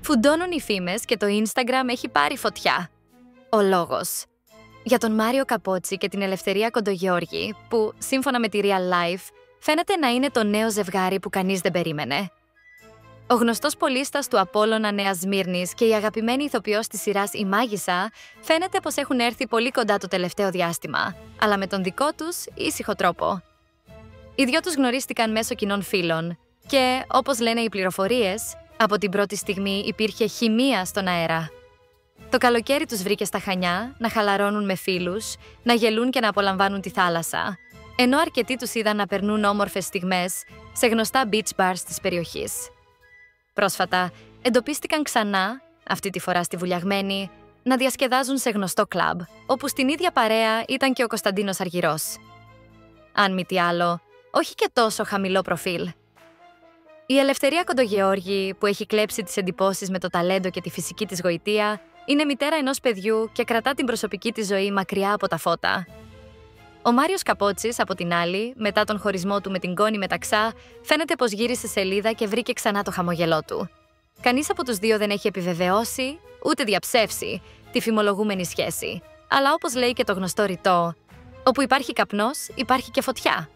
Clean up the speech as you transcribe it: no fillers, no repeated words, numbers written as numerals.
Φουντώνουν οι φήμες και το Instagram έχει πάρει φωτιά. Ο λόγος. Για τον Μάριο Καπότσι και την Ελευθερία Κοντογεώργη, που, σύμφωνα με τη Real Life, φαίνεται να είναι το νέο ζευγάρι που κανείς δεν περίμενε. Ο γνωστός πολίστας του Απόλλωνα Νέας Σμύρνης και η αγαπημένη ηθοποιός της σειράς η Μάγισσα φαίνεται πως έχουν έρθει πολύ κοντά το τελευταίο διάστημα, αλλά με τον δικό τους ήσυχο τρόπο. Οι δυο τους γνωρίστηκαν μέσω κοινών φίλων και, όπως λένε οι πληροφορίες, από την πρώτη στιγμή υπήρχε χημεία στον αέρα. Το καλοκαίρι τους βρήκε στα Χανιά να χαλαρώνουν με φίλους, να γελούν και να απολαμβάνουν τη θάλασσα, ενώ αρκετοί τους είδαν να περνούν όμορφες στιγμές σε γνωστά beach bars της περιοχής. Πρόσφατα, εντοπίστηκαν ξανά, αυτή τη φορά στη Βουλιαγμένη, να διασκεδάζουν σε γνωστό κλαμπ, όπου στην ίδια παρέα ήταν και ο Κωνσταντίνος Αργυρός. Αν μη τι άλλο, όχι και τόσο χαμηλό προφίλ. Η Ελευθερία Κοντογεώργη, που έχει κλέψει τις εντυπώσεις με το ταλέντο και τη φυσική της γοητεία, είναι μητέρα ενός παιδιού και κρατά την προσωπική της ζωή μακριά από τα φώτα. Ο Μάριος Καπότσης, από την άλλη, μετά τον χωρισμό του με την Κόνη Μεταξά, φαίνεται πως γύρισε σελίδα και βρήκε ξανά το χαμόγελό του. Κανείς από τους δύο δεν έχει επιβεβαιώσει, ούτε διαψεύσει, τη φημολογούμενη σχέση. Αλλά όπως λέει και το γνωστό ρητό, όπου υπάρχει καπνός, υπάρχει και φωτιά.